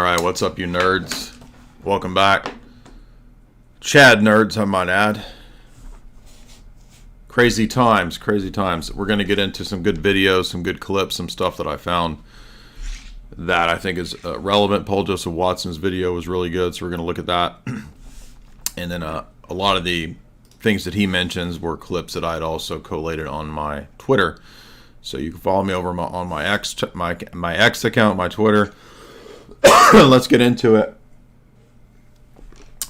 All right, what's up, you nerds? Welcome back. Chad nerds, I might add. Crazy times, crazy times. We're going to get into some good videos, some good clips, some stuff that I found that I think is relevant. Paul Joseph Watson's video was really good, so we're going to look at that. And then a lot of the things that he mentions were clips that I had also collated on my Twitter. So you can follow me over on my X account, my Twitter. Let's get into it,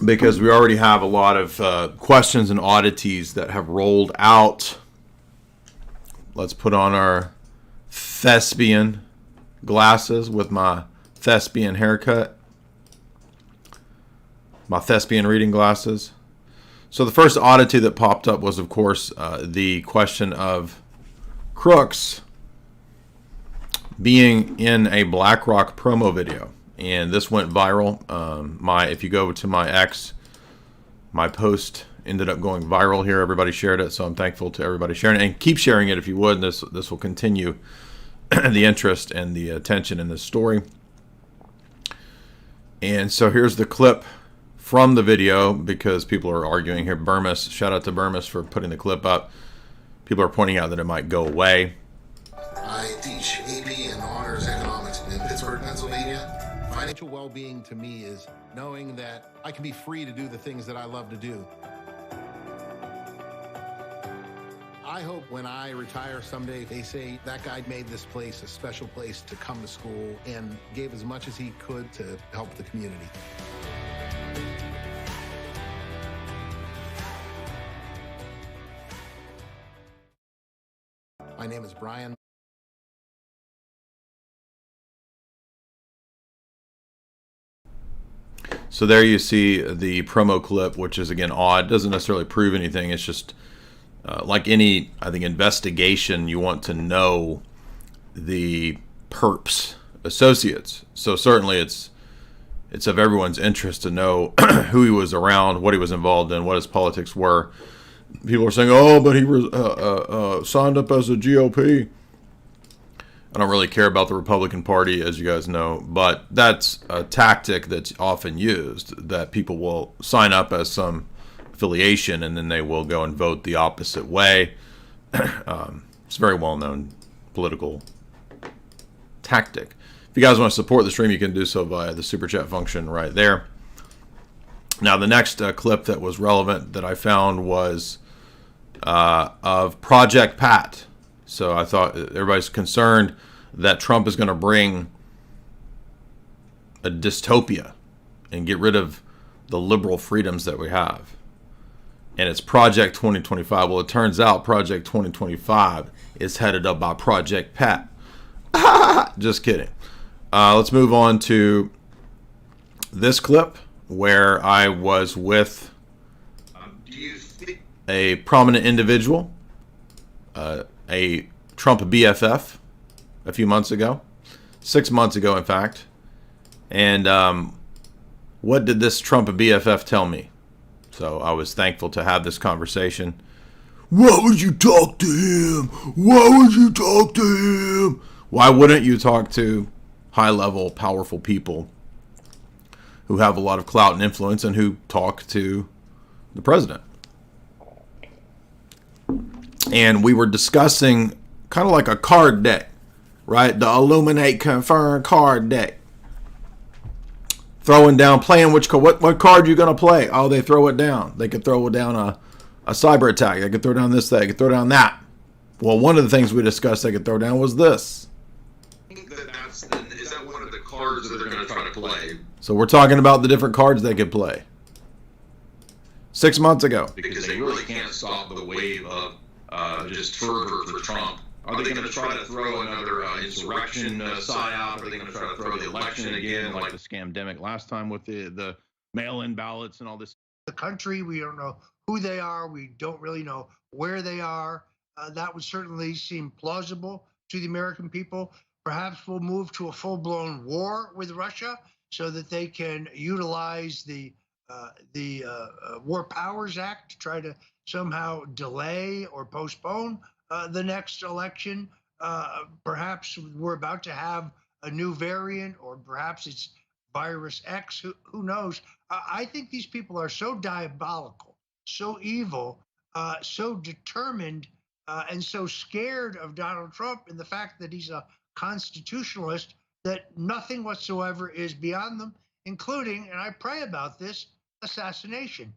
because we already have a lot of questions and oddities that have rolled out. Let's put on our thespian glasses with my thespian haircut, my thespian reading glasses. So the first oddity that popped up was, of course, the question of crooks being in a BlackRock promo video. And this went viral. If you go to my X, my post ended up going viral here. Everybody shared it, so I'm thankful to everybody sharing it. And keep sharing it if you would. This will continue the interest and the attention in this story. And so here's the clip from the video, because people are arguing here. Burmis, shout out to Burmis for putting the clip up. People are pointing out that it might go away. I teach AP and honors economics in Pittsburgh, Pennsylvania. Financial well-being to me is knowing that I can be free to do the things that I love to do. I hope when I retire someday, they say that guy made this place a special place to come to school and gave as much as he could to help the community. My name is Brian. So there you see the promo clip, which is, again, odd. Doesn't necessarily prove anything. It's just like any, I think, investigation, you want to know the perps associates. So certainly it's of everyone's interest to know who he was around, what he was involved in, what his politics were. People are saying, oh, but he was signed up as a GOP. I don't really care about the Republican Party, as you guys know, but that's a tactic that's often used, that people will sign up as some affiliation and then they will go and vote the opposite way. It's a very well-known political tactic. If you guys want to support the stream, you can do so via the super chat function right there. Now, the next clip that was relevant that I found was of Project Pat. So I thought everybody's concerned that Trump is going to bring a dystopia and get rid of the liberal freedoms that we have. And it's Project 2025. Well, it turns out Project 2025 is headed up by Project Pat. Just kidding. Let's move on to this clip where I was with a prominent individual, a Trump BFF, a few months ago, 6 months ago, in fact. And what did this Trump BFF tell me? So I was thankful to have this conversation. Why would you talk to him? Why would you talk to him? Why wouldn't you talk to high-level, powerful people who have a lot of clout and influence and who talk to the president? And we were discussing kind of like a card deck, right? The Illuminate Confirm card deck. Throwing down, playing which card, what card you going to play? Oh, they throw it down. They could throw down a cyber attack. They could throw down this, they could throw down that. Well, one of the things we discussed they could throw down was this. Is that one of the cards that they're going to try to play? So we're talking about the different cards they could play. 6 months ago. Because they really can't stop the wave of just fervor for Trump. Are they going to try to throw another insurrection psyop? Are they going to try to throw the election again, like the scamdemic last time with the mail-in ballots and all this? The country, we don't know who they are. We don't really know where they are. That would certainly seem plausible to the American people. Perhaps we'll move to a full-blown war with Russia so that they can utilize the War Powers Act to try to somehow delay or postpone the next election. Perhaps we're about to have a new variant, or perhaps it's virus X, who knows? I think these people are so diabolical, so evil, so determined, and so scared of Donald Trump and the fact that he's a constitutionalist that nothing whatsoever is beyond them, including, and I pray about this, assassination.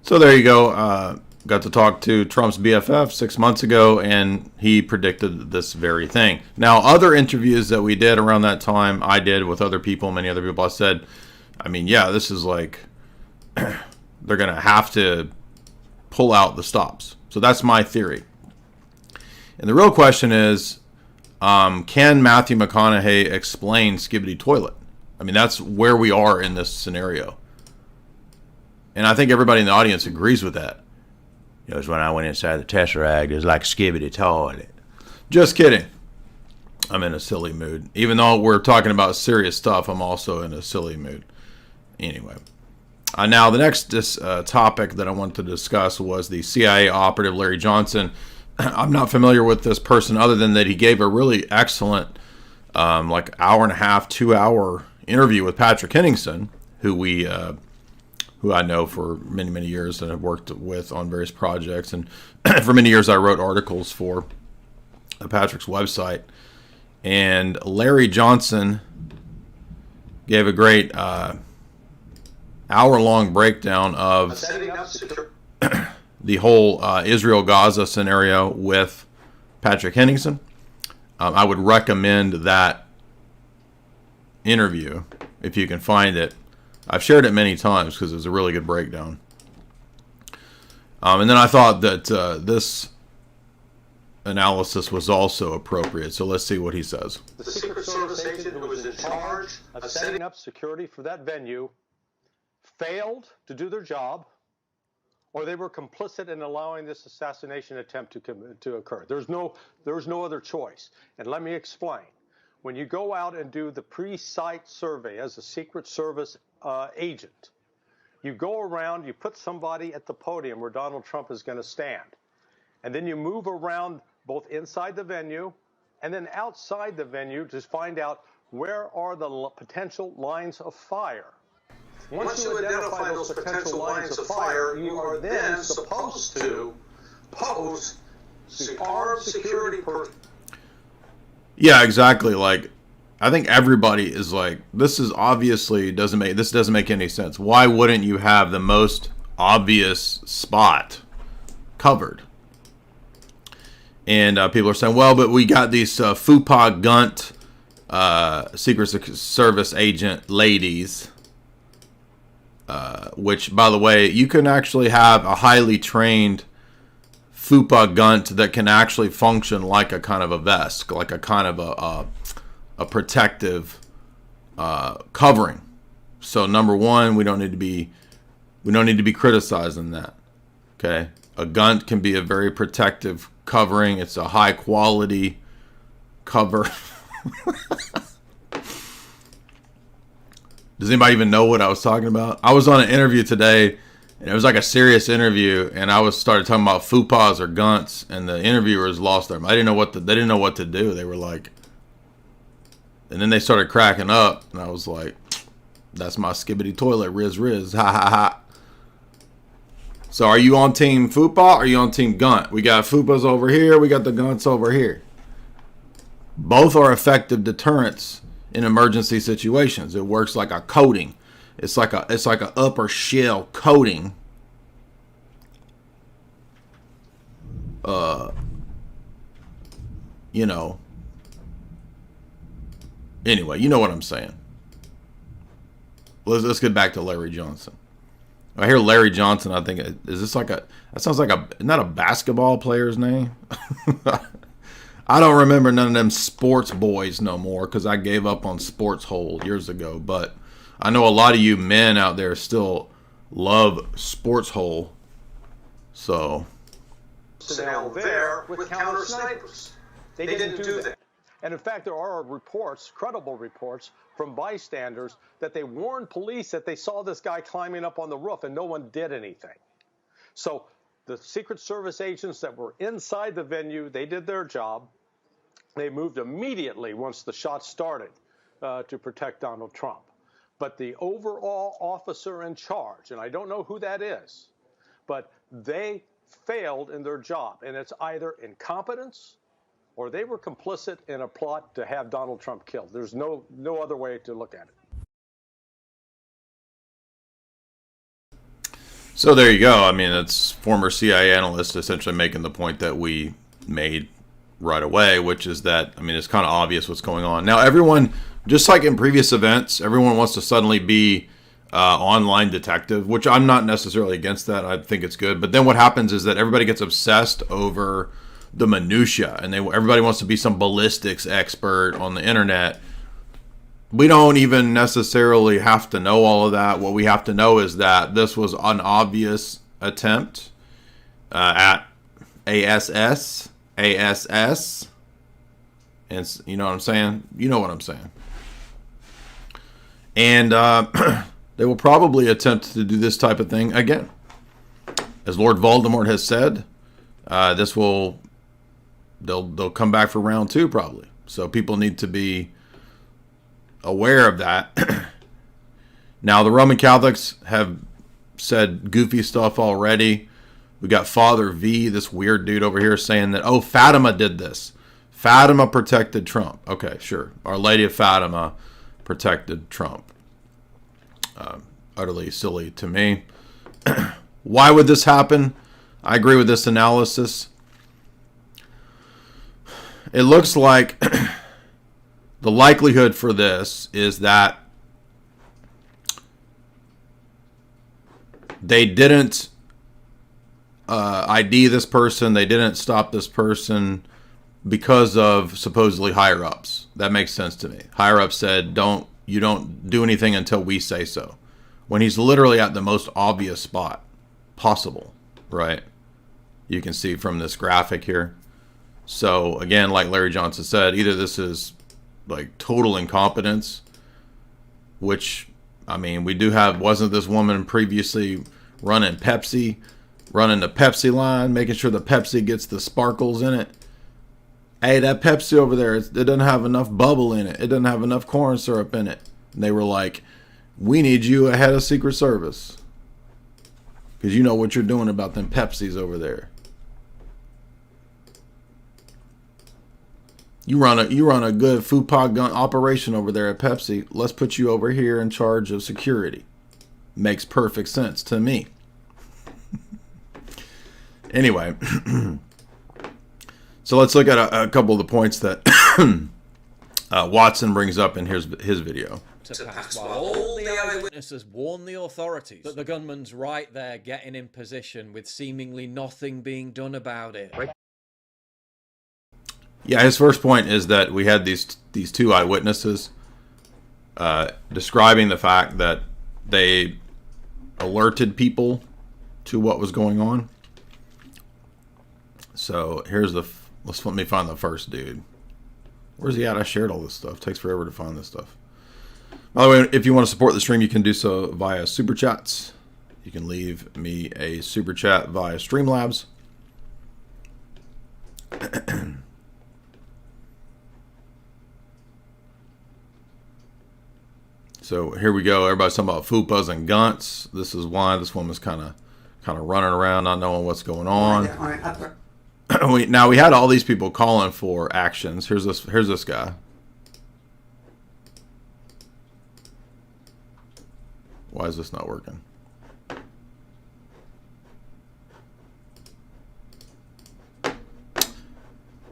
So there you go. Got to talk to Trump's BFF 6 months ago, and he predicted this very thing. Now, other interviews that we did around that time, I did with other people, many other people, I said, I mean, yeah, this is like, they're going to have to pull out the stops. So that's my theory. And the real question is, can Matthew McConaughey explain Skibbity Toilet? I mean, that's where we are in this scenario. And I think everybody in the audience agrees with that. It was when I went inside the Tesseract, it was like Skibbity Toilet. Just kidding. I'm in a silly mood. Even though we're talking about serious stuff, I'm also in a silly mood. Anyway. Now, the next topic that I wanted to discuss was the CIA operative Larry Johnson. I'm not familiar with this person other than that he gave a really excellent, like hour and a half, 2 hour interview with Patrick Henningsen, who I know for many, many years and have worked with on various projects. And for many years, I wrote articles for Patrick's website. And Larry Johnson gave a great hour-long breakdown of the whole Israel-Gaza scenario with Patrick Henningsen. I would recommend that interview if you can find it. I've shared it many times because it was a really good breakdown. And then I thought that this analysis was also appropriate. So let's see what he says. The Secret Service agent who was in charge of setting up security for that venue failed to do their job, or they were complicit in allowing this assassination attempt to occur. There's no other choice. And let me explain. When you go out and do the pre-site survey as a Secret Service agent, you go around, you put somebody at the podium where Donald Trump is going to stand, and then you move around both inside the venue and then outside the venue to find out where are the potential lines of fire. Once you identify those potential lines of fire, you are then supposed to post armed security personnel. Yeah, exactly. Like, I think everybody is like, this is obviously doesn't make any sense. Why wouldn't you have the most obvious spot covered? And people are saying, well, but we got these FUPA Gunt Secret Service agent ladies, which, by the way, you can actually have a highly trained FUPA Gunt that can actually function like a kind of a vest, like a kind of a protective covering. So number one, we don't need to be criticizing that. Okay, a Gunt can be a very protective covering. It's a high quality cover. Does anybody even know what I was talking about? I was on an interview today, and it was like a serious interview, and I started talking about FUPAs or Gunts, and the interviewers lost their mind. They didn't know what to do. They were like, and then they started cracking up, and I was like, that's my Skibbity Toilet, riz, ha ha ha. So are you on team FUPA or are you on team Gunt? We got FUPAs over here, we got the Gunts over here. Both are effective deterrents in emergency situations. It works like a coating. It's like a upper shell coating. Anyway, you know what I'm saying. Let's get back to Larry Johnson. I hear Larry Johnson. I think that sounds like not a basketball player's name. I don't remember none of them sports boys no more because I gave up on Sports Hole years ago. But I know a lot of you men out there still love Sports Hole. So. Now there with counter snipers. They didn't do that. And in fact, there are reports, credible reports, from bystanders that they warned police that they saw this guy climbing up on the roof and no one did anything. So the Secret Service agents that were inside the venue, they did their job. They moved immediately once the shots started to protect Donald Trump. But the overall officer in charge, and I don't know who that is, but they failed in their job. And it's either incompetence or they were complicit in a plot to have Donald Trump killed. There's no other way to look at it. So there you go. I mean, it's former CIA analyst essentially making the point that we made right away, which is that, I mean, it's kind of obvious what's going on. Now, everyone, just like in previous events, everyone wants to suddenly be online detective, which I'm not necessarily against that. I think it's good. But then what happens is that everybody gets obsessed over the minutia, and everybody wants to be some ballistics expert on the internet. We don't even necessarily have to know all of that. What we have to know is that this was an obvious attempt at ASS, and you know what I'm saying? You know what I'm saying. And they will probably attempt to do this type of thing again. As Lord Voldemort has said, they'll come back for round 2 probably. So people need to be aware of that. Now, the Roman Catholics have said goofy stuff already. We got Father V, this weird dude over here, saying that, oh, Fatima did this. Fatima protected Trump. Okay, sure. Our Lady of Fatima protected Trump. Utterly silly to me. Why would this happen? I agree with this analysis. It looks like the likelihood for this is that they didn't ID this person. They didn't stop this person because of supposedly higher ups. That makes sense to me. Higher ups said, you don't do anything until we say so. When he's literally at the most obvious spot possible, right? You can see from this graphic here. So again, like Larry Johnson said, either this is like total incompetence, which, I mean, we do have, wasn't this woman previously running the Pepsi line, making sure the Pepsi gets the sparkles in it? Hey, that Pepsi over there, it doesn't have enough bubble in it. It doesn't have enough corn syrup in it. And they were like, we need you ahead of Secret Service, because you know what you're doing about them Pepsis over there. You run a good FUPA gun operation over there at Pepsi. Let's put you over here in charge of security. Makes perfect sense to me. Anyway, so let's look at a couple of the points that Watson brings up in his video. To pass while all the eyewitnesses warn the authorities that the gunman's right there getting in position with seemingly nothing being done about it. Yeah, his first point is that we had these 2 eyewitnesses describing the fact that they alerted people to what was going on. So here's let me find the first dude. Where's he at? I shared all this stuff. It takes forever to find this stuff. By the way, if you want to support the stream, you can do so via Super Chats. You can leave me a Super Chat via Streamlabs. So here we go. Everybody's talking about fupas and gunts. This is why this woman's kind of running around, not knowing what's going on. Now we had all these people calling for actions. Here's this guy. Why is this not working?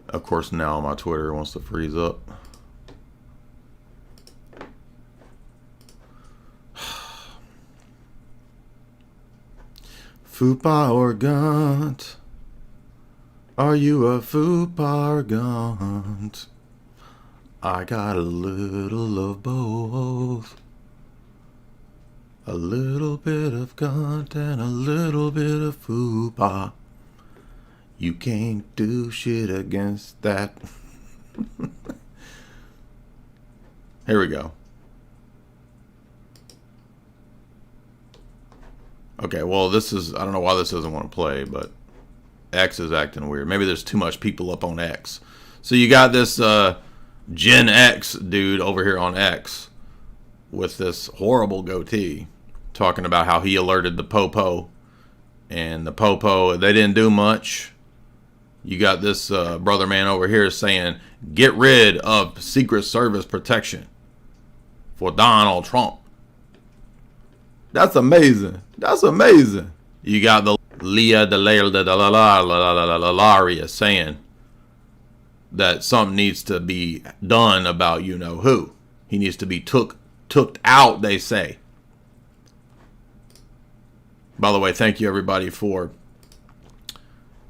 Of course, now my Twitter wants to freeze up. Fupa or gunt? Are you a fupa or gunt? I got a little of both. A little bit of gunt and a little bit of fupa. You can't do shit against that. Here we go. Okay, well, this is, I don't know why this doesn't want to play, but X is acting weird. Maybe there's too much people up on X. So you got this Gen X dude over here on X with this horrible goatee talking about how he alerted the Popo. And the Popo, they didn't do much. You got this brother man over here saying, get rid of Secret Service protection for Donald Trump. That's amazing. That's amazing. You got the Leah Delaria saying that something needs to be done about you know who. He needs to be took out, they say. By the way, thank you everybody for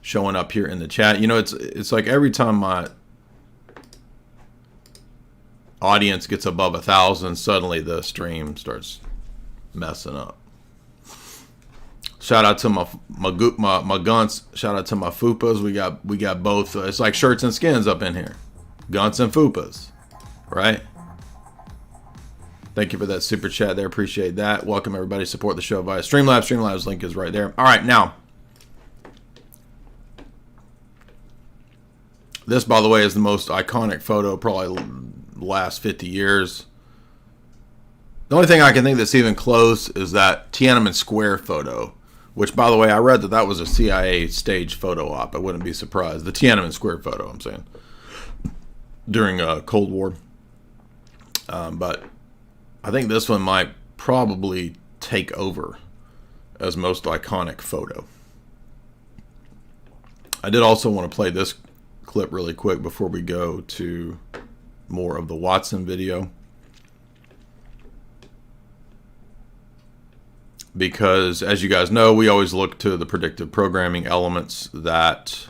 showing up here in the chat. You know, it's like every time my audience gets above 1,000, suddenly the stream starts messing up. Shout out to my gunts. Shout out to my fupas. We got both. It's like shirts and skins up in here. Gunts and fupas, right? Thank you for that super chat there. Appreciate that. Welcome everybody. Support the show via Streamlabs. Streamlabs link is right there. All right, now. This, by the way, is the most iconic photo probably the last 50 years. The only thing I can think that's even close is that Tiananmen Square photo, which, by the way, I read that was a CIA staged photo op. I wouldn't be surprised. The Tiananmen Square photo, I'm saying, during Cold War. But I think this one might probably take over as most iconic photo. I did also want to play this clip really quick before we go to more of the Watson video, because as you guys know, we always look to the predictive programming elements that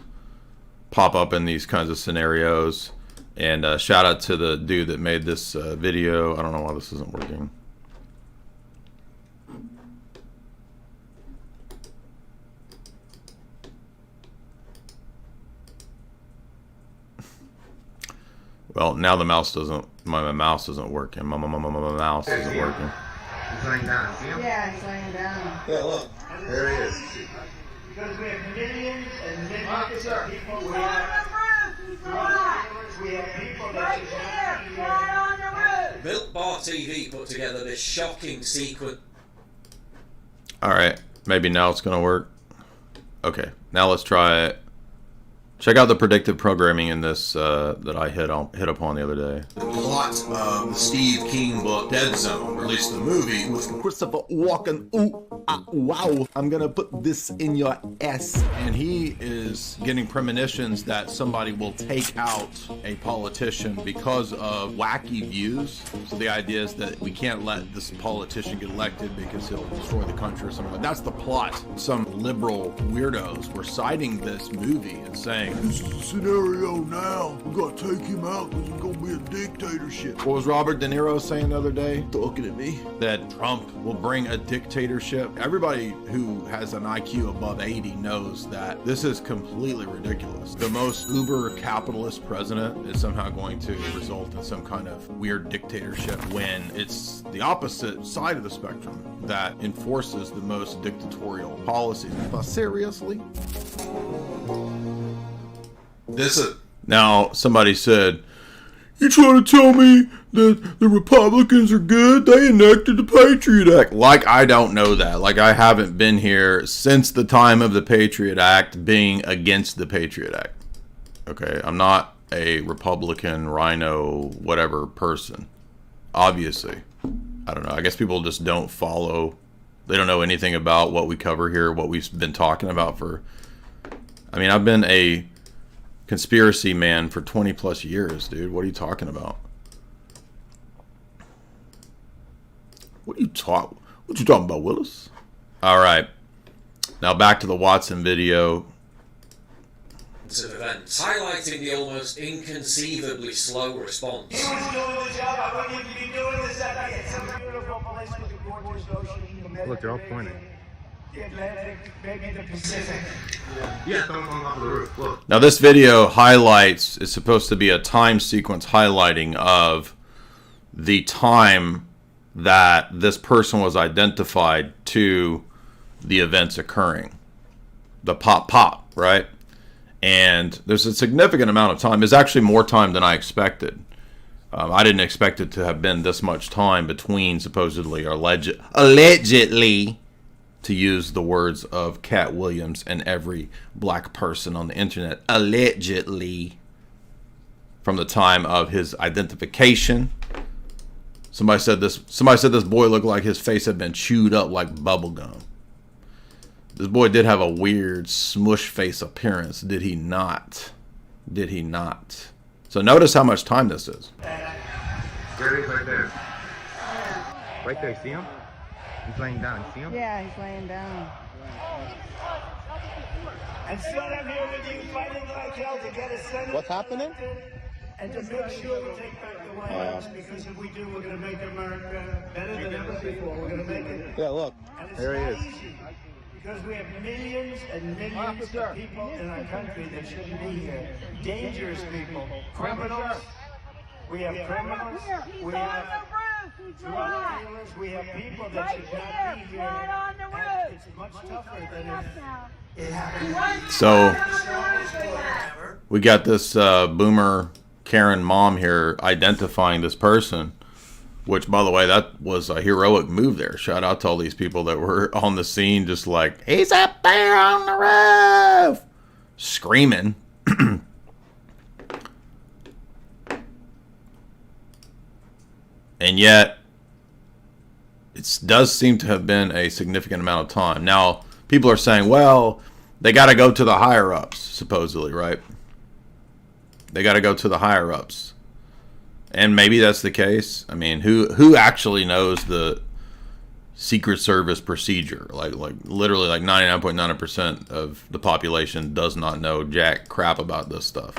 pop up in these kinds of scenarios. And shout out to the dude that made this video. I don't know why this isn't working. Well, now the mouse doesn't. My mouse isn't working. My mouse isn't working. He's laying down. See him? Yeah, he's laying down. Yeah, look. There he is. Because we have millions and millions of people. We have people that Built Bar TV put together this shocking sequence. All right, maybe now it's gonna work. Okay, now let's try it. Check out the predictive programming in this that I hit upon the other day. The plot of the Steve King book Dead Zone, or at least the movie, was Christopher Walken. Ooh, wow. I'm gonna put this in your ass. And he is getting premonitions that somebody will take out a politician because of wacky views. So the idea is that we can't let this politician get elected because he'll destroy the country or something. That's the plot. Some liberal weirdos were citing this movie and saying, This is the scenario now. We gotta take him out because it's gonna be a dictatorship. what was Robert De Niro saying the other day? Talking at me. That Trump will bring a dictatorship. Everybody who has an IQ above 80 knows that this is completely ridiculous. The most uber capitalist president is somehow going to result in some kind of weird dictatorship when it's the opposite side of the spectrum that enforces the most dictatorial policies. But seriously? Now, somebody said, you trying to tell me that the Republicans are good? They enacted the Patriot Act. Like, I don't know that. Like, I haven't been here since the time of the Patriot Act being against the Patriot Act. Okay, I'm not a Republican, rhino, whatever person. Obviously. I don't know. I guess people just don't follow. They don't know anything about what we cover here, what we've been talking about for... I mean, I've been a conspiracy man for 20 plus years, dude. What are you talking about? What you talking about, Willis? All right. Now back to the Watson video. Of events, highlighting the almost inconceivably slow response. Look, they're all pointing. The Atlantic, maybe the Pacific. Yeah, don't on top of the roof. Look. Now this video highlights, is supposed to be a time sequence highlighting of the time that this person was identified to the events occurring. The pop, right? And there's a significant amount of time. It's actually more time than I expected. I didn't expect it to have been this much time between supposedly or allegedly, to use the words of Cat Williams and every black person on the internet, allegedly, from the time of his identification. Somebody said this boy looked like his face had been chewed up like bubble gum. This boy did have a weird smush face appearance, did he not? Did he not? So notice how much time this is. There he is right there. Right there, see him? He's laying down, see him? Yeah, he's laying down. And still I'm here with you fighting like hell to get a Senate. What's happening? And to make sure we take back the White House, because if we do, we're going to make America better than ever before. We're going to make it. Yeah, look. And it's There he not is. easy, because we have millions and millions of people in our country that shouldn't be here. Dangerous people, criminals. We have criminals. We have drug dealers. We have people that should not be here. And it's much tougher than it happened. So we got this boomer Karen mom here identifying this person, which, by the way, that was a heroic move there. Shout out to all these people that were on the scene, just like, he's up there on the roof, screaming. And yet, it does seem to have been a significant amount of time. Now, people are saying, well, they got to go to the higher-ups, supposedly, right? They got to go to the higher-ups. And maybe that's the case. I mean, who actually knows the Secret Service procedure? Like literally, like 99.9% of the population does not know jack crap about this stuff.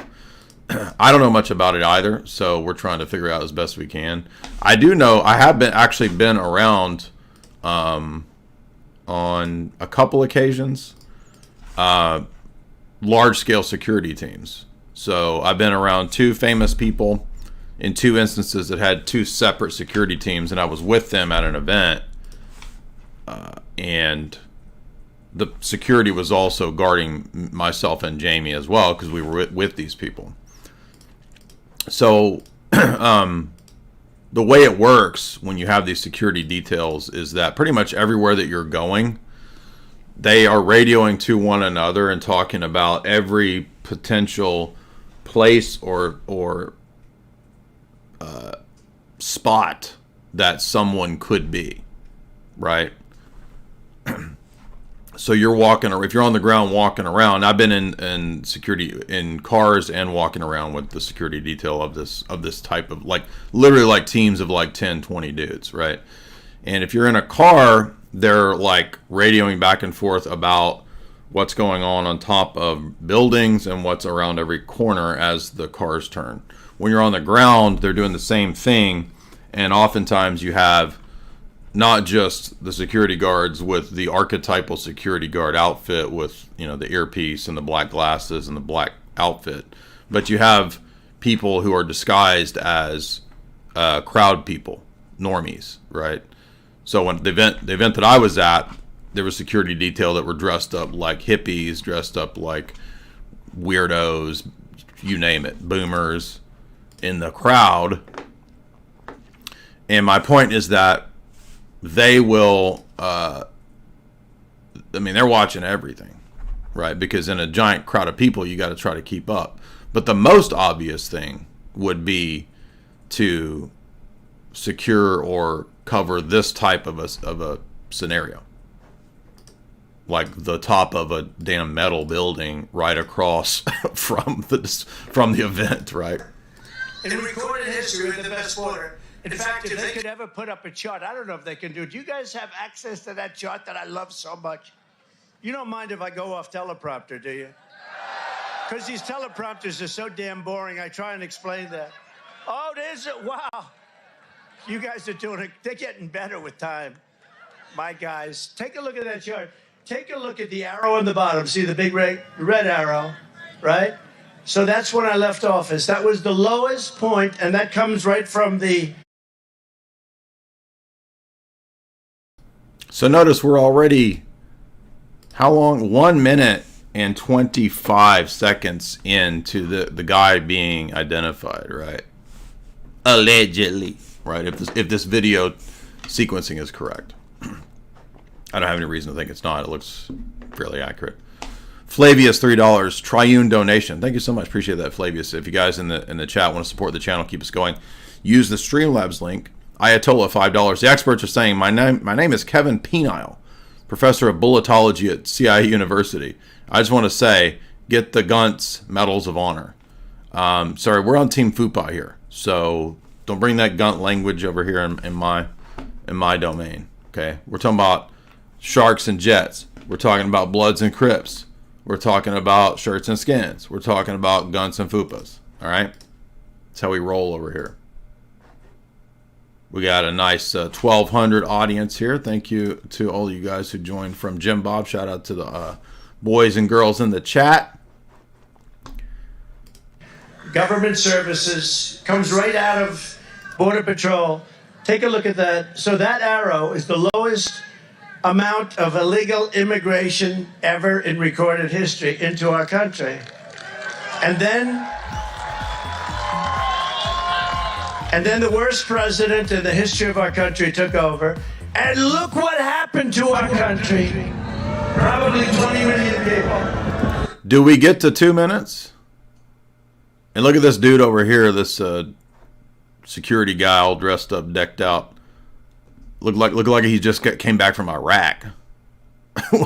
I don't know much about it either, so we're trying to figure out as best we can. I do know I have actually been around on a couple occasions, large-scale security teams. So I've been around two famous people in two instances that had two separate security teams, and I was with them at an event, and the security was also guarding myself and Jamie as well, because we were with these people. So the way it works when you have these security details is that pretty much everywhere that you're going, they are radioing to one another and talking about every potential place or spot that someone could be, right? So you're walking, or if you're on the ground walking around, I've been in security in cars and walking around with the security detail of this type of, like, literally like teams of like 10, 20 dudes, right? And if you're in a car, they're like radioing back and forth about what's going on top of buildings and what's around every corner as the cars turn. When you're on the ground, they're doing the same thing, and oftentimes you have not just the security guards with the archetypal security guard outfit with, you know, the earpiece and the black glasses and the black outfit, but you have people who are disguised as crowd people, normies, right? So when the event that I was at, there was security detail that were dressed up like hippies, dressed up like weirdos, you name it, boomers in the crowd. And my point is that they will, I mean, they're watching everything, right? Because in a giant crowd of people, you got to try to keep up. But the most obvious thing would be to secure or cover this type of a scenario, like the top of a damn metal building right across from the event, right? In recorded history, we're the best quarter. In fact, if they could ever put up a chart, I don't know if they can do it. Do you guys have access to that chart that I love so much? You don't mind if I go off teleprompter, do you? Because these teleprompters are so damn boring, I try and explain that. Oh, there's it. Wow. You guys are doing it. They're getting better with time. My guys, take a look at that chart. Take a look at the arrow on the bottom. See the big red arrow, right? So that's when I left office. That was the lowest point, and that comes right from the... So notice we're already, how long? 1 minute and 25 seconds into the guy being identified, right? Allegedly, right? If this video sequencing is correct. I don't have any reason to think it's not. It looks fairly accurate. Flavius, $3, triune donation. Thank you so much. Appreciate that, Flavius. If you guys in the chat want to support the channel, keep us going, use the Streamlabs link. Ayatollah, $5. The experts are saying, my name is Kevin Penile, professor of bulletology at CIE University. I just want to say, get the Gunts Medals of Honor. Sorry, we're on Team Fupa here, so don't bring that Gunt language over here in my domain. Okay, we're talking about Sharks and Jets. We're talking about Bloods and Crips. We're talking about Shirts and Skins. We're talking about Gunts and Fupas. All right, that's how we roll over here. We got a nice 1,200 audience here. Thank you to all you guys who joined from Jim Bob. Shout out to the boys and girls in the chat. Government services comes right out of Border Patrol. Take a look at that. So that arrow is the lowest amount of illegal immigration ever in recorded history into our country. And then the worst president in the history of our country took over. And look what happened to our country. Probably 20 million people. Do we get to 2 minutes? And look at this dude over here, this security guy all dressed up, decked out. Look like he just came back from Iraq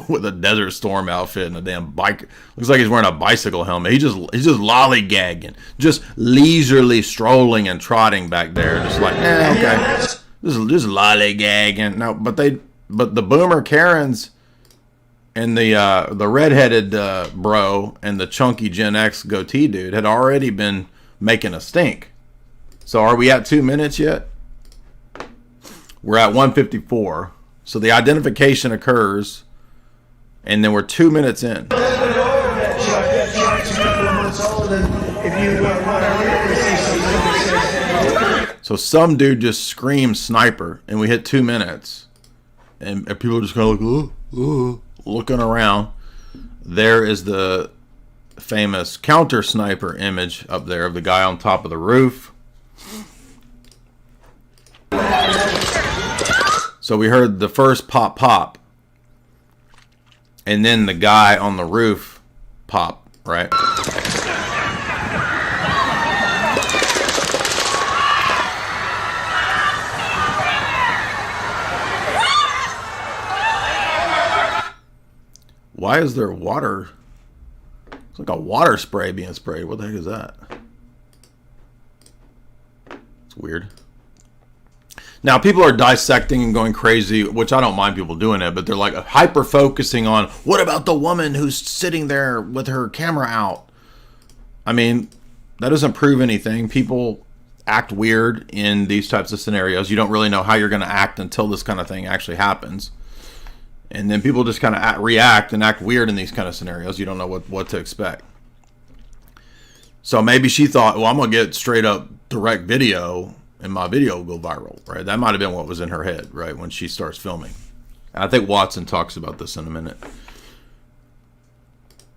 with a Desert Storm outfit and a damn bike. Looks like he's wearing a bicycle helmet. He's just lollygagging, just leisurely strolling and trotting back there, just like, okay, this is just lollygagging. No, but the boomer Karens and the redheaded bro and the chunky Gen X goatee dude had already been making a stink. So are we at 2 minutes yet? We're at 154. So the identification occurs, and then we're 2 minutes in. So some dude just screams sniper, and we hit 2 minutes. And people are just kind of like, ooh, looking around. There is the famous counter sniper image up there of the guy on top of the roof. So we heard the first pop, and then the guy on the roof pop, right? Why is there water? It's like a water spray being sprayed. What the heck is that? It's weird. Now, people are dissecting and going crazy, which I don't mind people doing it, but they're like hyper-focusing on, what about the woman who's sitting there with her camera out? I mean, that doesn't prove anything. People act weird in these types of scenarios. You don't really know how you're going to act until this kind of thing actually happens. And then people just kind of react and act weird in these kind of scenarios. You don't know what to expect. So maybe she thought, well, I'm going to get straight up direct video and my video will go viral, right? That might have been what was in her head, right, when she starts filming. And I think Watson talks about this in a minute.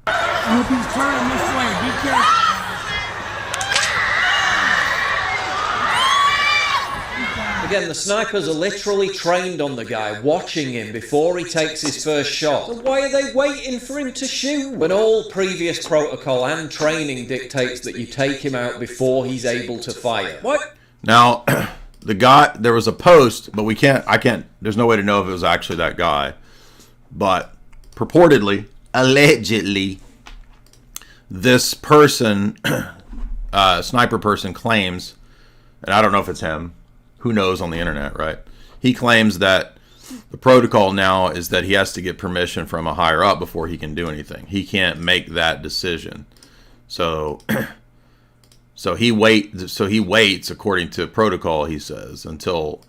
I hope he's turning this way. Be careful. Again, the snipers are literally trained on the guy, watching him before he takes his first shot. So why are they waiting for him to shoot? When all previous protocol and training dictates that you take him out before he's able to fire. What? Now, the guy, there was a post, but there's no way to know if it was actually that guy. But purportedly, allegedly, this person, sniper person claims, and I don't know if it's him, who knows on the internet, right? He claims that the protocol now is that he has to get permission from a higher up before he can do anything. He can't make that decision. So he waits, according to protocol, he says, until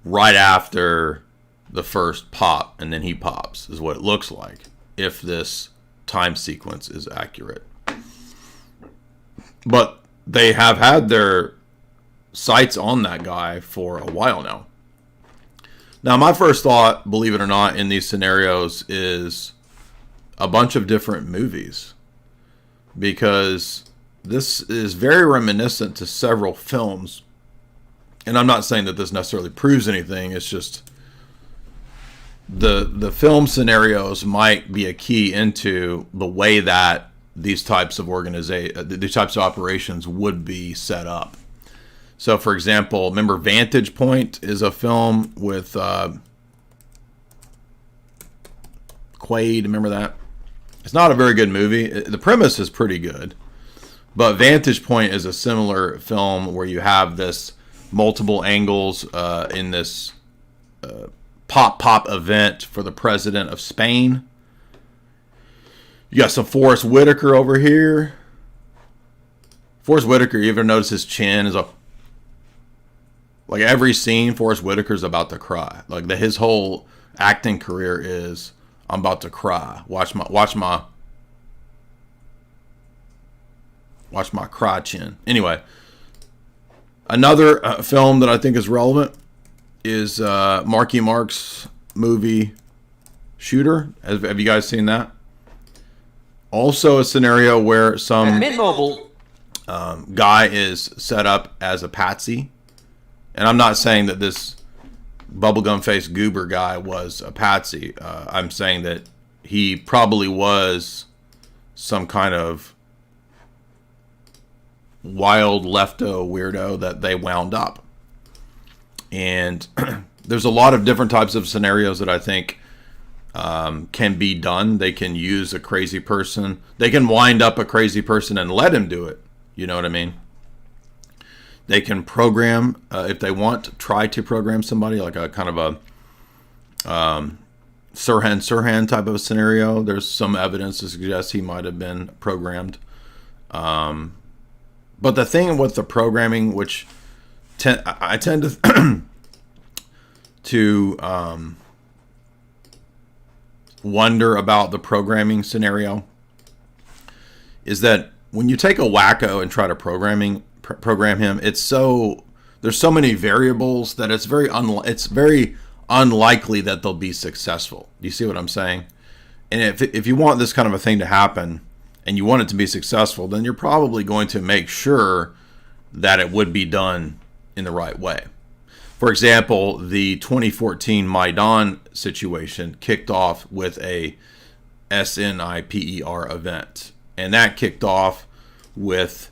right after the first pop, and then he pops, is what it looks like, if this time sequence is accurate. But they have had their sights on that guy for a while now. Now, my first thought, believe it or not, in these scenarios is a bunch of different movies, because this is very reminiscent to several films. And I'm not saying that this necessarily proves anything. It's just the film scenarios might be a key into the way that these types of operations would be set up. So, for example, remember Vantage Point is a film with Quaid. Remember that? It's not a very good movie. The premise is pretty good. But Vantage Point is a similar film where you have this multiple angles in this pop event for the president of Spain. You got some Forrest Whitaker over here. Forrest Whitaker, you ever notice his chin is up? Like every scene, Forrest Whitaker's about to cry. Like his whole acting career is, I'm about to cry. Watch my cry chin. Anyway, another film that I think is relevant is Marky Mark's movie Shooter. Have you guys seen that? Also a scenario where some guy is set up as a patsy. And I'm not saying that this bubblegum faced goober guy was a patsy. I'm saying that he probably was some kind of wild lefto weirdo that they wound up. And there's a lot of different types of scenarios that I think can be done. They can use a crazy person. They can wind up a crazy person and let him do it. You know what I mean? They can program, if they want, try to program somebody, like a kind of a Sirhan type of a scenario. There's some evidence to suggest he might have been programmed. But the thing with the programming, which I tend to to wonder about the programming scenario, is that when you take a wacko and try to program him, there's so many variables that it's very unlikely that they'll be successful. Do you see what I'm saying? And if you want this kind of a thing to happen and you want it to be successful, then you're probably going to make sure that it would be done in the right way. For example, the 2014 Maidan situation kicked off with a SNIPER event. And that kicked off with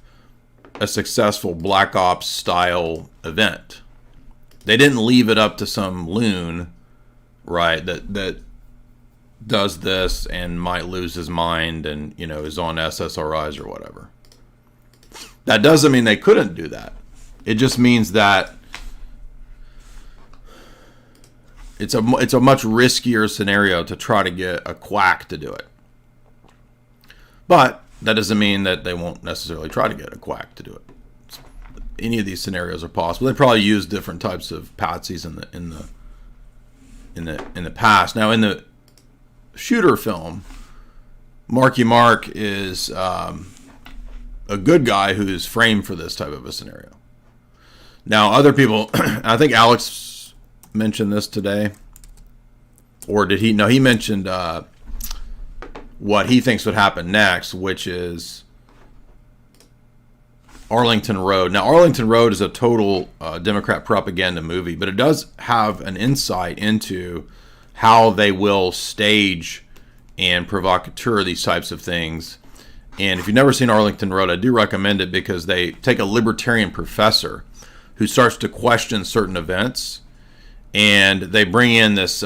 a successful Black Ops style event. They didn't leave it up to some loon, right, that does this and might lose his mind and, is on SSRIs or whatever. That doesn't mean they couldn't do that. It just means that it's a much riskier scenario to try to get a quack to do it. But that doesn't mean that they won't necessarily try to get a quack to do it. Any of these scenarios are possible. They probably use different types of patsies in the past. Now, in the Shooter film, Marky Mark is a good guy who's framed for this type of a scenario. Now, other people, I think Alex mentioned this today, or did he? No, he mentioned what he thinks would happen next, which is Arlington Road. Now, Arlington Road is a total Democrat propaganda movie, but it does have an insight into how they will stage and provocateur these types of things. And if you've never seen Arlington Road, I do recommend it, because they take a libertarian professor who starts to question certain events, and they bring in this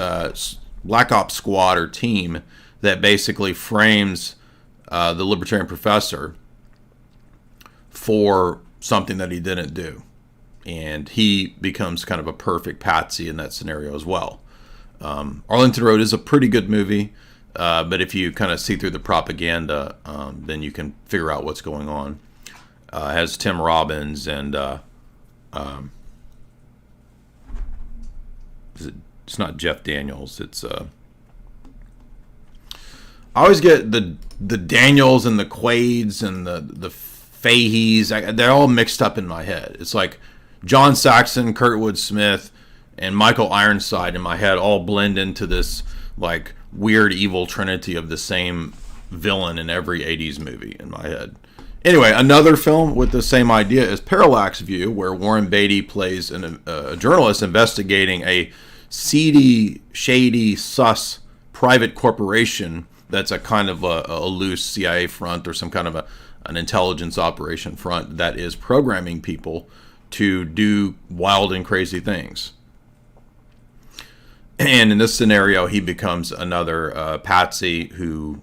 Black Ops squad or team that basically frames the libertarian professor for something that he didn't do. And he becomes kind of a perfect patsy in that scenario as well. Arlington Road is a pretty good movie, but if you kind of see through the propaganda, then you can figure out what's going on. It has Tim Robbins and it's not Jeff Daniels. It's I always get the Daniels and the Quaids and the Faheys. They're all mixed up in my head. It's like John Saxon, Kurtwood Smith, and Michael Ironside in my head all blend into this like weird evil trinity of the same villain in every 80s movie in my head. Anyway, another film with the same idea is Parallax View, where Warren Beatty plays a journalist investigating a seedy, shady, sus private corporation that's a kind of a loose CIA front or some kind of an intelligence operation front that is programming people to do wild and crazy things. And in this scenario, he becomes another patsy who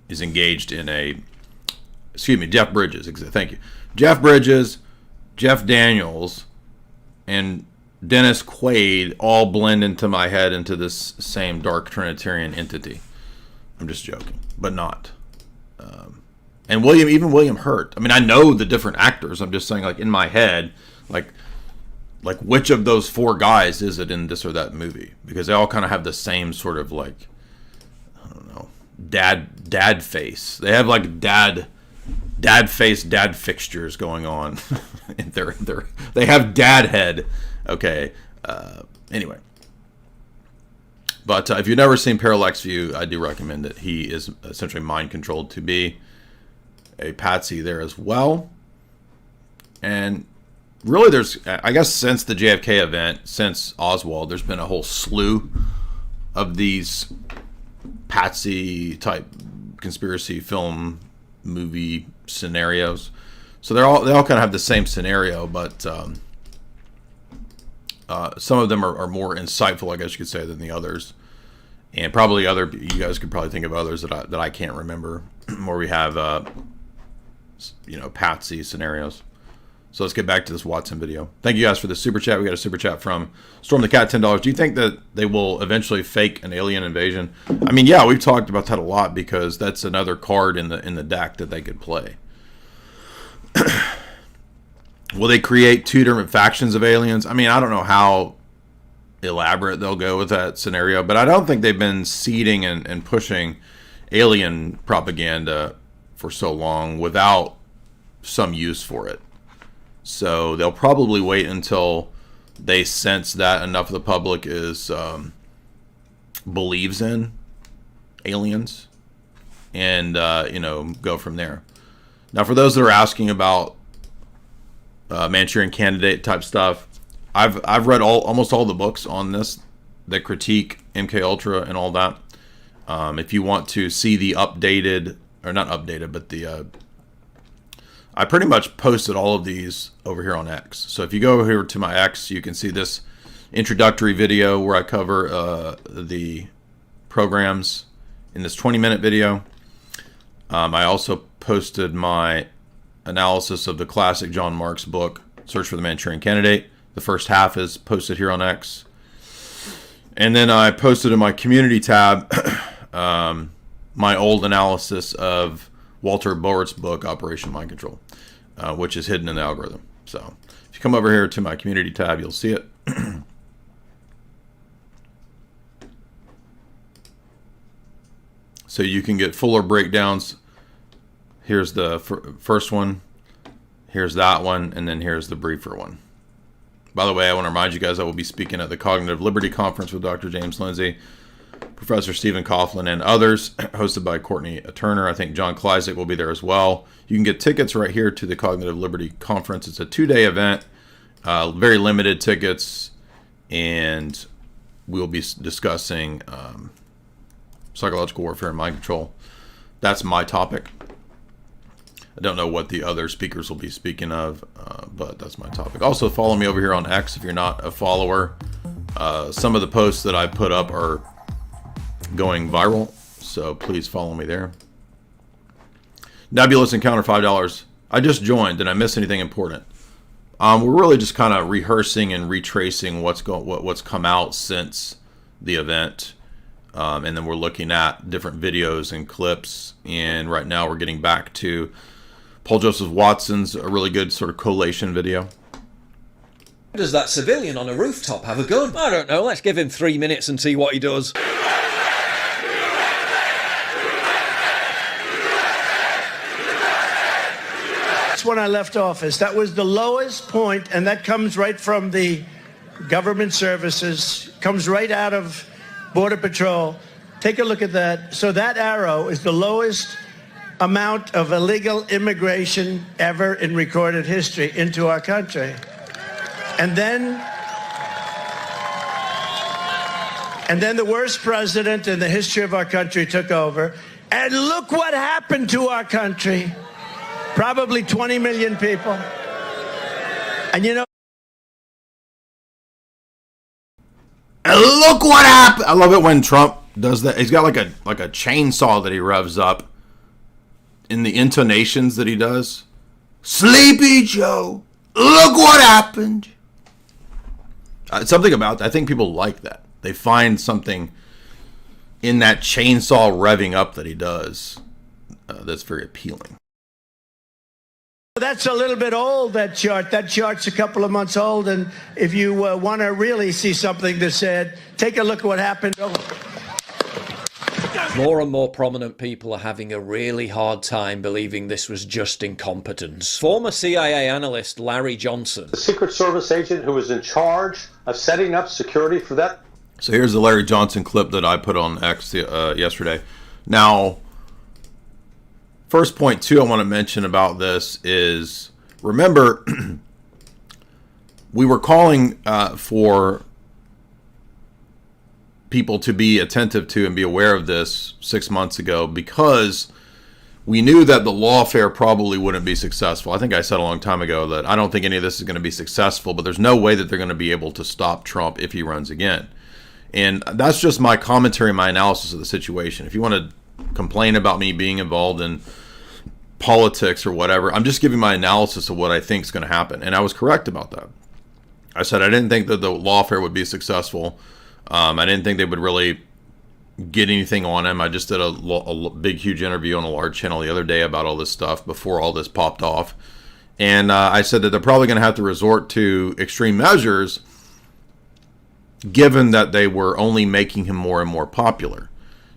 is engaged in Jeff Bridges. Thank you. Jeff Bridges, Jeff Daniels, and Dennis Quaid all blend into my head into this same dark Trinitarian entity. I'm just joking, but not. And William Hurt. I mean, I know the different actors. I'm just saying, like, in my head, like which of those four guys is it in this or that movie? Because they all kind of have the same sort of, like, I don't know, dad face. They have like dad face, dad fixtures going on. They have dad head. Okay. Anyway. But if you've never seen Parallax View, I do recommend it. He is essentially mind controlled to be a patsy there as well. And really, there's, I guess, since the JFK event, since Oswald, there's been a whole slew of these patsy type conspiracy film movie scenarios. So they all kind of have the same scenario, but some of them are more insightful, I guess you could say, than the others. And probably you guys could probably think of others that I can't remember, where we have patsy scenarios. So let's get back to this Watson video. Thank you guys for the super chat. We got a super chat from Storm the Cat, $10. Do you think that they will eventually fake an alien invasion? I mean, yeah, we've talked about that a lot because that's another card in the deck that they could play. Will they create two different factions of aliens? I mean, I don't know how elaborate they'll go with that scenario, but I don't think they've been seeding and pushing alien propaganda for so long without some use for it. So they'll probably wait until they sense that enough of the public is believes in aliens, and go from there. Now, for those that are asking about Manchurian Candidate type stuff, I've read almost all the books on this that critique MKUltra and all that. If you want to see the updated, or not updated, but the I pretty much posted all of these over here on X. So if you go over here to my X, you can see this introductory video where I cover the programs in this 20-minute video. I also posted my analysis of the classic John Marks book, Search for the Manchurian Candidate. The first half is posted here on X. And then I posted in my community tab my old analysis of Walter Bowert's book, Operation Mind Control, which is hidden in the algorithm. So if you come over here to my community tab, you'll see it. So you can get fuller breakdowns. Here's the first one. Here's that one. And then here's the briefer one. By the way, I want to remind you guys I will be speaking at the Cognitive Liberty Conference with Dr. James Lindsay, Professor Stephen Coughlin, and others, hosted by Courtney Turner. I think John Kleisek will be there as well. You can get tickets right here to the Cognitive Liberty Conference. It's a 2-day event, very limited tickets, and we'll be discussing psychological warfare and mind control. That's my topic. I don't know what the other speakers will be speaking of, but that's my topic. Also, follow me over here on X if you're not a follower. Some of the posts that I put up are going viral, so please follow me there. Nebulous Encounter, $5. I just joined. Did I miss anything important? We're really just kind of rehearsing and retracing what's come out since the event, and then we're looking at different videos and clips. And right now we're getting back to Paul Joseph Watson's a really good sort of collation video. Does that civilian on a rooftop have a gun? I don't know. Let's give him 3 minutes and see what he does. When I left office, that was the lowest point, and that comes right from the government services, comes right out of Border Patrol. Take a look at that. So that arrow is the lowest amount of illegal immigration ever in recorded history into our country. And then the worst president in the history of our country took over. And look what happened to our country. Probably 20 million people. And you know, and look what happened. I love it when Trump does that. He's got like a chainsaw that he revs up in the intonations that he does. Sleepy Joe, look what happened. Something about that. I think people like that. They find something in that chainsaw revving up that he does that's very appealing. that's a little bit old, that chart. That chart's a couple of months old, and if you want to really see something that's said, take a look at what happened. More and more prominent people are having a really hard time believing this was just incompetence. Former CIA analyst Larry Johnson, the Secret Service agent who was in charge of setting up security for that. So here's the Larry Johnson clip that I put on X yesterday. Now, first point, too, I want to mention about this is, remember, we were calling for people to be attentive to and be aware of this 6 months ago because we knew that the lawfare probably wouldn't be successful. I think I said a long time ago that I don't think any of this is going to be successful, but there's no way that they're going to be able to stop Trump if he runs again. And that's just my commentary, my analysis of the situation. If you want to complain about me being involved in politics or whatever, I'm just giving my analysis of what I think is going to happen. And I was correct about that. I said I didn't think that the lawfare would be successful. I didn't think they would really get anything on him. I just did a big, huge interview on a large channel the other day about all this stuff before all this popped off. And I said that they're probably going to have to resort to extreme measures given that they were only making him more and more popular.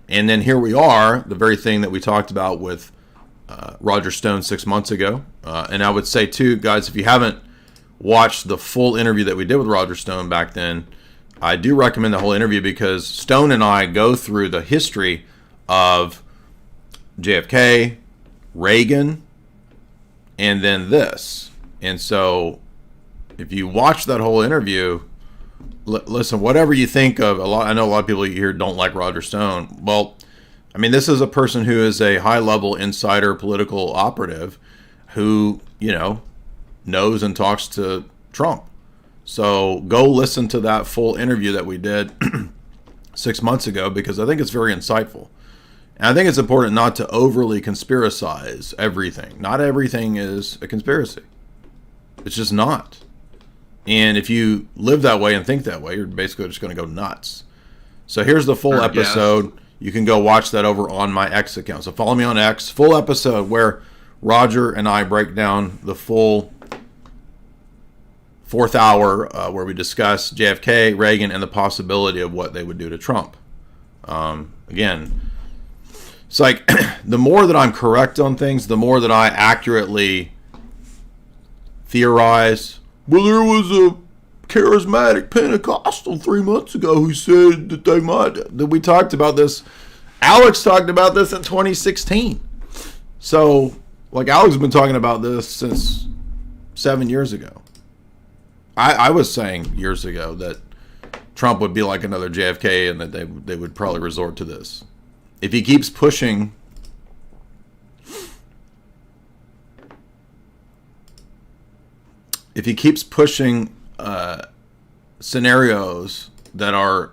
And then here we are, the very thing that we talked about with Roger Stone 6 months ago. And I would say, too, guys, if you haven't watched the full interview that we did with Roger Stone back then, I do recommend the whole interview because Stone and I go through the history of JFK, Reagan, and then this. And so if you watch that whole interview, listen, whatever you think of, I know a lot of people here don't like Roger Stone. Well, I mean, this is a person who is a high-level insider political operative who, you know, knows and talks to Trump. So go listen to that full interview that we did 6 months ago because I think it's very insightful. And I think it's important not to overly conspiracize everything. Not everything is a conspiracy. It's just not. And if you live that way and think that way, you're basically just going to go nuts. So here's the full episode. You can go watch that over on my X account. So follow me on X. Full episode where Roger and I break down the full fourth hour where we discuss JFK, Reagan, and the possibility of what they would do to Trump. Again, it's like the more that I'm correct on things, the more that I accurately theorize. Well, there was a charismatic Pentecostal 3 months ago who said that they might. That we talked about this. Alex talked about this in 2016. So, like, Alex has been talking about this since 7 years ago. I was saying years ago that Trump would be like another JFK and that they would probably resort to this. If he keeps pushing scenarios that are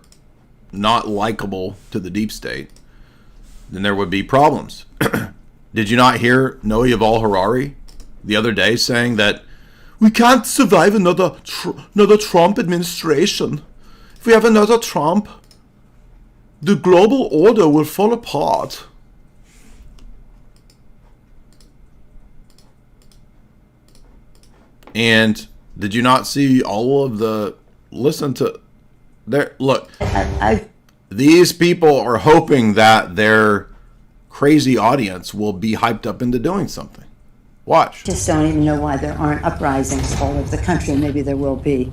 not likable to the deep state, then there would be problems. Did you not hear Noah Yuval Harari the other day saying that we can't survive another Trump administration? If we have another Trump, the global order will fall apart. And did you not see all of the, listen to, look, these people are hoping that their crazy audience will be hyped up into doing something. Watch. Just don't even know why there aren't uprisings all over the country. Maybe there will be.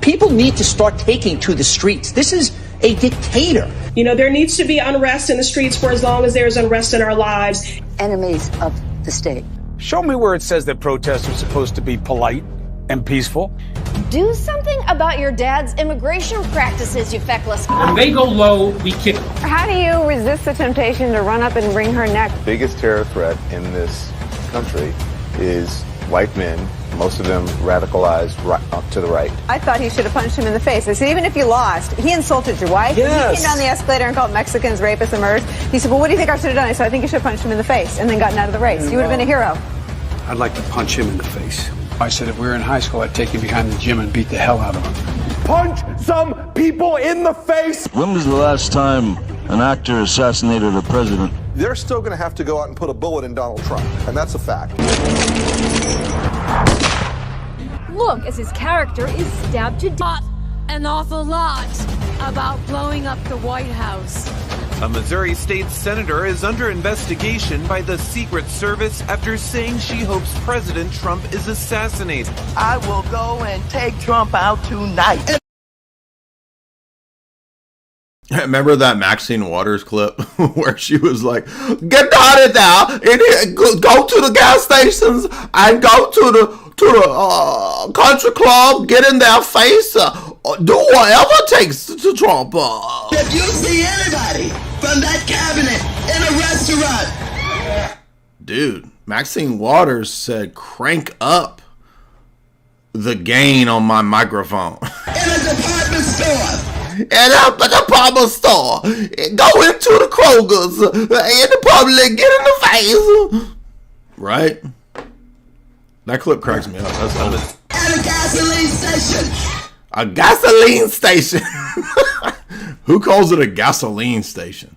People need to start taking to the streets. This is a dictator. You know, there needs to be unrest in the streets for as long as there's unrest in our lives. Enemies of the state. Show me where it says that protests are supposed to be polite and peaceful. Do something about your dad's immigration practices, you feckless. When they go low, we kick them. How do you resist the temptation to run up and wring her neck? The biggest terror threat in this country is white men, most of them radicalized right up to the right. I thought he should have punched him in the face. I said, even if you lost, he insulted your wife. Yes. He came down the escalator and called Mexicans rapists and murderers. He said, well, what do you think I should have done? I said, I think you should have punched him in the face and then gotten out of the race. You would have been a hero. I'd like to punch him in the face. I said if we were in high school, I'd take him behind the gym and beat the hell out of him. Punch some people in the face! When was the last time an actor assassinated a president? They're still going to have to go out and put a bullet in Donald Trump, and that's a fact. Look, as his character is stabbed to death. An awful lot about blowing up the White House. A Missouri state senator is under investigation by the Secret Service after saying she hopes President Trump is assassinated. I will go and take Trump out tonight. Remember that Maxine Waters clip where she was like, get out of there and go to the gas stations and go to the country club, get in their face, do whatever it takes to Trump. If you see anybody from that cabinet in a restaurant. Dude, Maxine Waters said crank up the gain on my microphone. In a department store. And up at the department store, go into the Kroger's, in the public, get in the face. Right? That clip cracks me up. That's old. At a gasoline station. A gasoline station. Who calls it a gasoline station?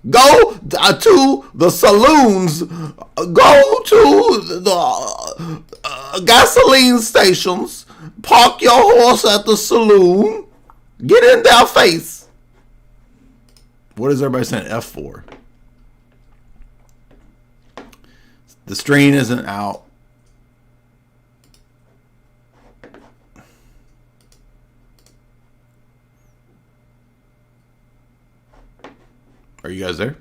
Go to the saloons. Go to the gasoline stations. Park your horse at the saloon. Get in their face. What is everybody saying F for? The strain isn't out. Are you guys there?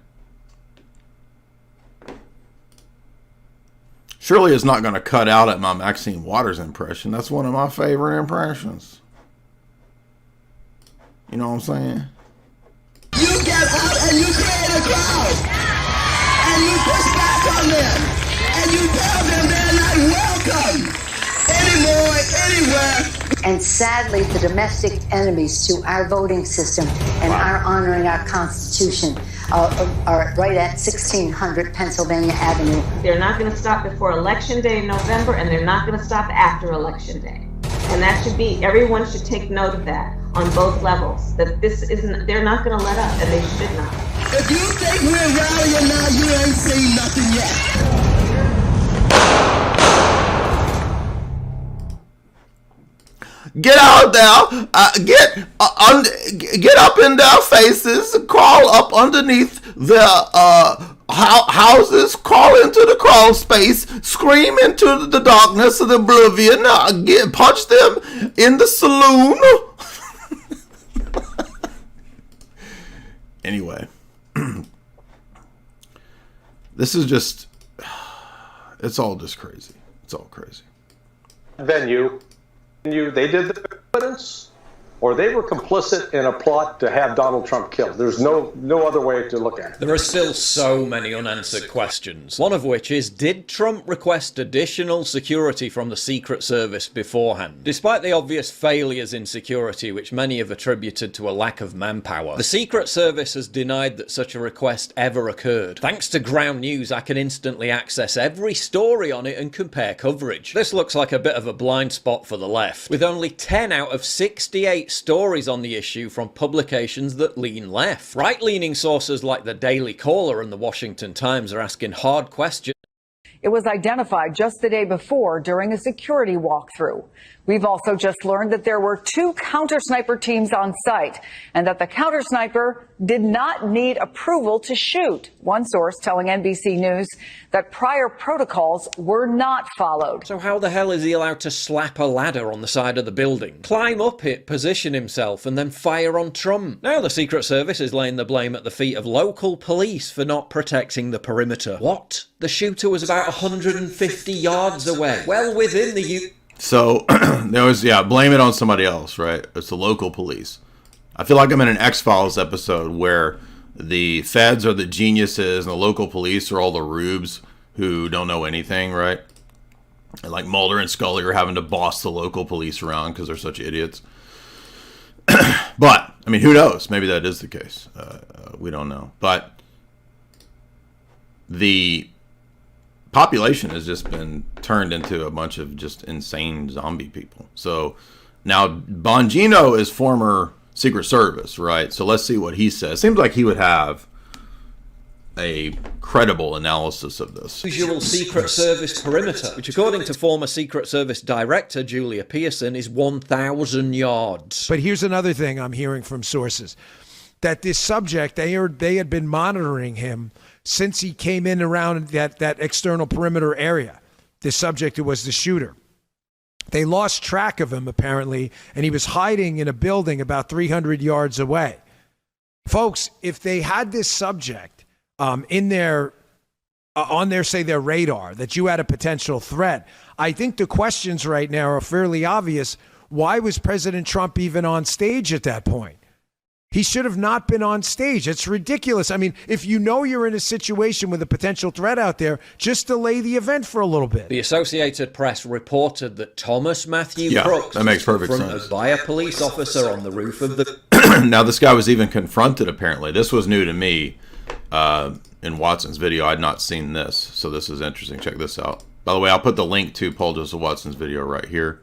Surely it's not going to cut out at my Maxine Waters impression. That's one of my favorite impressions. You know what I'm saying? You get out and you create a crowd. And you push back on them. And you tell them they're not welcome anymore, anywhere. And sadly, the domestic enemies to our voting system and our honoring our Constitution are right at 1600 Pennsylvania Avenue. They're not going to stop before Election Day in November, and they're not going to stop after Election Day. And that should be, everyone should take note of that on both levels, that this isn't, they're not going to let up, and they should not. If you think we're rallying now, you ain't seen nothing yet. Get out there, get up in their faces, crawl up underneath their houses, crawl into the crawl space, scream into the darkness of the oblivion, punch them in the saloon. Anyway, this is just, it's all just crazy. It's all crazy. Venue. They did the evidence, or they were complicit in a plot to have Donald Trump killed. There's no other way to look at it. There are still so many unanswered questions. One of which is, did Trump request additional security from the Secret Service beforehand? Despite the obvious failures in security, which many have attributed to a lack of manpower, the Secret Service has denied that such a request ever occurred. Thanks to Ground News, I can instantly access every story on it and compare coverage. This looks like a bit of a blind spot for the left, with only 10 out of 68 stories on the issue from publications that lean left. Right-leaning sources like the Daily Caller and the Washington Times are asking hard questions. It was identified just the day before during a security walkthrough. We've also just learned that there were 2 counter-sniper teams on site and that the counter-sniper did not need approval to shoot. One source telling NBC News that prior protocols were not followed. So how the hell is he allowed to slap a ladder on the side of the building, climb up it, position himself, and then fire on Trump? Now the Secret Service is laying the blame at the feet of local police for not protecting the perimeter. What? The shooter was about 150 yards away, well within the So there was, blame it on somebody else, right? It's the local police. I feel like I'm in an X-Files episode where the feds are the geniuses and the local police are all the rubes who don't know anything, right? And like Mulder and Scully are having to boss the local police around because they're such idiots. But, I mean, who knows? Maybe that is the case. We don't know. But the population has just been turned into a bunch of just insane zombie people. So now Bongino is former Secret Service, right? So let's see what he says. Seems like he would have a credible analysis of this. Usual Secret Service perimeter, which according to former Secret Service Director Julia Pearson is 1,000 yards. But here's another thing I'm hearing from sources, that this subject, they had been monitoring him since he came in around that external perimeter area. The subject who was the shooter. They lost track of him, apparently, and he was hiding in a building about 300 yards away. Folks, if they had this subject in their, on their, say, their radar, that you had a potential threat, I think the questions right now are fairly obvious. Why was President Trump even on stage at that point? He should have not been on stage. It's ridiculous. I mean, if you know you're in a situation with a potential threat out there, just delay the event for a little bit. The Associated Press reported that Thomas Matthew Crooks that makes perfect was sense. confronted by a police officer on the roof of the... Now, this guy was even confronted, apparently. This was new to me in Watson's video. I had not seen this, so this is interesting. Check this out. By the way, I'll put the link to Paul Joseph Watson's video right here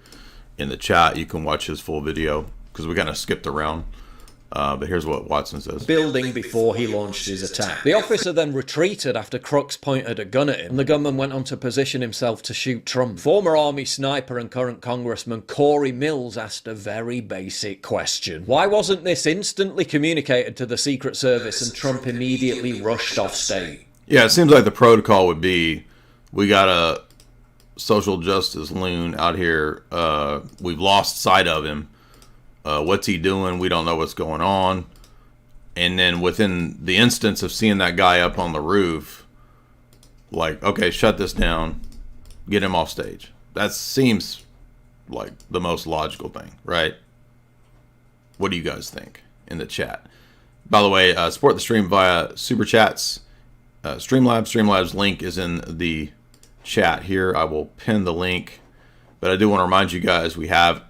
in the chat. You can watch his full video because we kind of skipped around. But here's what Watson says. Building before he launched his attack. The officer then retreated after Crooks pointed a gun at him, and the gunman went on to position himself to shoot Trump. Former Army sniper and current Congressman Corey Mills asked a very basic question. Why wasn't this instantly communicated to the Secret Service and Trump immediately rushed off stage? Yeah, it seems like the protocol would be, we got a social justice loon out here. We've lost sight of him. What's he doing? We don't know what's going on. And then within the instance of seeing that guy up on the roof, like, okay, shut this down, get him off stage. That seems like the most logical thing, right? What do you guys think in the chat? By the way, support the stream via Super Chats. Streamlabs link is in the chat here. I will pin the link. But I do want to remind you guys, we have...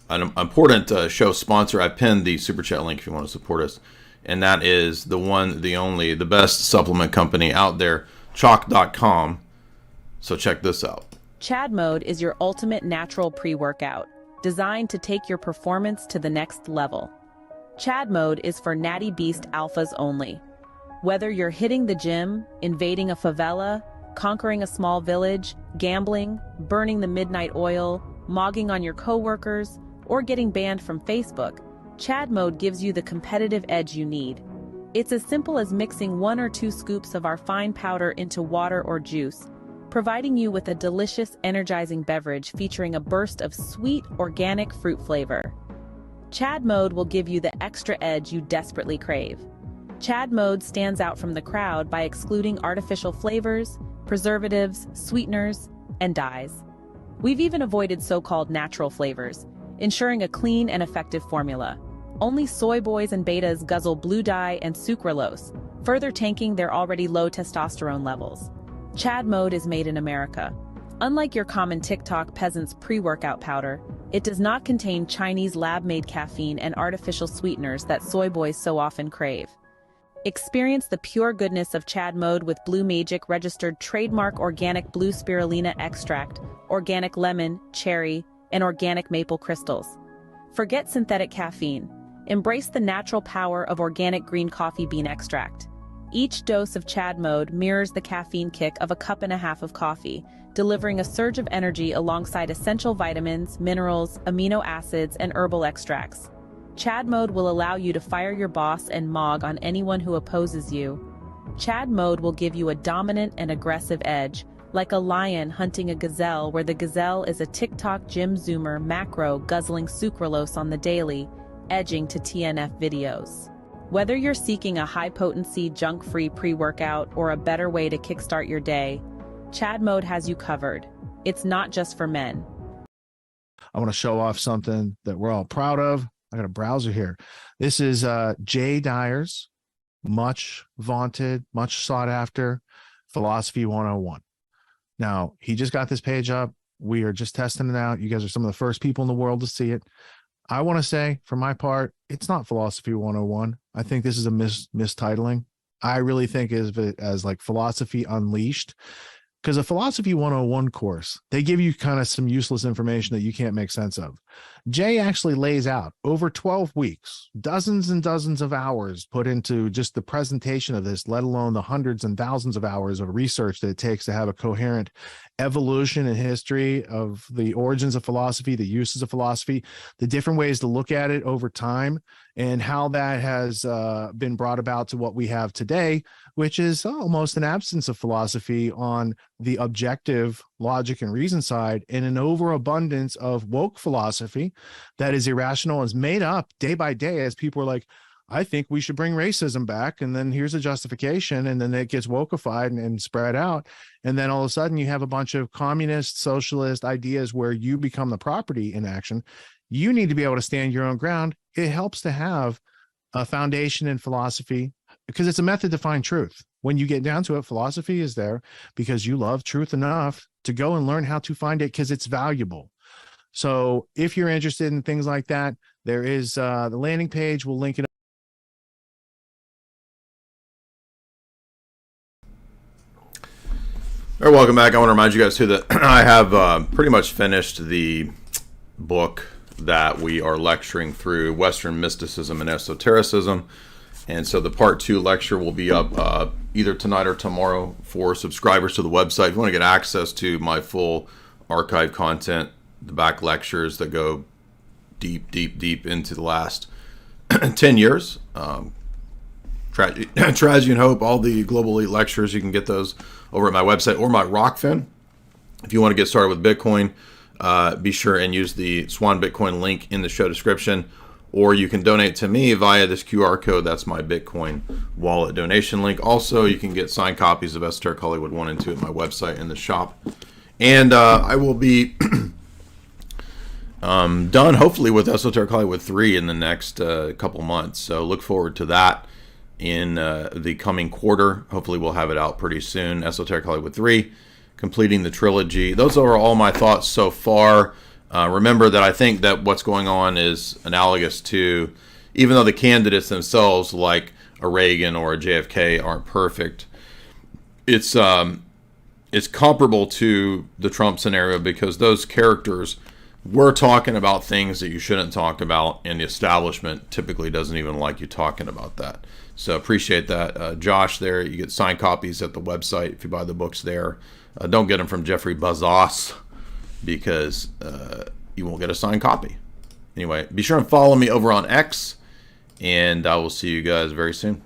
an important show sponsor. I pinned the Super Chat link if you want to support us. And that is the one, the only, the best supplement company out there, Chalk.com. So check this out. Chad Mode is your ultimate natural pre-workout, designed to take your performance to the next level. Chad Mode is for Natty Beast alphas only. Whether you're hitting the gym, invading a favela, conquering a small village, gambling, burning the midnight oil, mogging on your coworkers, or getting banned from Facebook, Chad Mode gives you the competitive edge you need. It's as simple as mixing 1 or 2 scoops of our fine powder into water or juice, providing you with a delicious, energizing beverage featuring a burst of sweet, organic fruit flavor. Chad Mode will give you the extra edge you desperately crave. Chad Mode stands out from the crowd by excluding artificial flavors, preservatives, sweeteners, and dyes. We've even avoided so-called natural flavors, ensuring a clean and effective formula. Only soy boys and betas guzzle blue dye and sucralose, further tanking their already low testosterone levels. Chad Mode is made in America. Unlike your common TikTok peasant's pre-workout powder, it does not contain Chinese lab-made caffeine and artificial sweeteners that soy boys so often crave. Experience the pure goodness of Chad Mode with Blue Magic registered trademark organic blue spirulina extract, organic lemon, cherry, and organic maple crystals. Forget synthetic caffeine. Embrace the natural power of organic green coffee bean extract. Each dose of Chad Mode mirrors the caffeine kick of a cup and a half of coffee, delivering a surge of energy alongside essential vitamins, minerals, amino acids, and herbal extracts. Chad Mode will allow you to fire your boss and mog on anyone who opposes you. Chad Mode will give you a dominant and aggressive edge, like a lion hunting a gazelle, where the gazelle is a TikTok gym zoomer macro guzzling sucralose on the daily, edging to TNF videos. Whether you're seeking a high-potency, junk-free pre-workout or a better way to kickstart your day, Chad Mode has you covered. It's not just for men. I want to show off something that we're all proud of. I got a browser here. This is Jay Dyer's much vaunted, much sought after Philosophy 101. Now, he just got this page up. We are just testing it out. You guys are some of the first people in the world to see it. I want to say, for my part, it's not Philosophy 101. I think this is a mistitling. I really think of it as like Philosophy Unleashed, because a Philosophy 101 course, they give you kind of some useless information that you can't make sense of. Jay actually lays out over 12 weeks, dozens and dozens of hours put into just the presentation of this, let alone the hundreds and thousands of hours of research that it takes to have a coherent evolution and history of the origins of philosophy, the uses of philosophy, the different ways to look at it over time, and how that has been brought about to what we have today, which is almost an absence of philosophy on the objective logic and reason side, and an overabundance of woke philosophy that is irrational and is made up day by day as people are like, I think we should bring racism back, and then here's a justification, and then it gets wokeified and spread out, and then all of a sudden you have a bunch of communist, socialist ideas where you become the property in action. You need to be able to stand your own ground. It helps to have a foundation in philosophy because it's a method to find truth. When you get down to it, philosophy is there because you love truth enough to go and learn how to find it because it's valuable. So if you're interested in things like that, there is the landing page. We'll link it up. All right, welcome back. I want to remind you guys too that I have pretty much finished the book that we are lecturing through, Western Mysticism and Esotericism. And so the part 2 lecture will be up either tonight or tomorrow for subscribers to the website. If you want to get access to my full archive content, the back lectures that go deep into the last 10 years, Tragedy and Hope, all the Global Elite lectures, you can get those over at my website or my Rockfin. If you want to get started with Bitcoin, be sure and use the Swan Bitcoin link in the show description, or you can donate to me via this QR code. That's my Bitcoin wallet donation link. Also, you can get signed copies of Esoteric Hollywood 1 and 2 at my website in the shop. And I will be done, hopefully, with Esoteric Hollywood 3 in the next couple months. So look forward to that in the coming quarter. Hopefully, we'll have it out pretty soon. Esoteric Hollywood 3. Completing the trilogy. Those are all my thoughts so far. Remember that I think that what's going on is analogous to, even though the candidates themselves, like a Reagan or a JFK, aren't perfect, it's comparable to the Trump scenario because those characters were talking about things that you shouldn't talk about, and the establishment typically doesn't even like you talking about that. So appreciate that. Josh there, you get signed copies at the website if you buy the books there. Don't get them from Jeffrey Bezos because you won't get a signed copy. Anyway, be sure and follow me over on X, and I will see you guys very soon.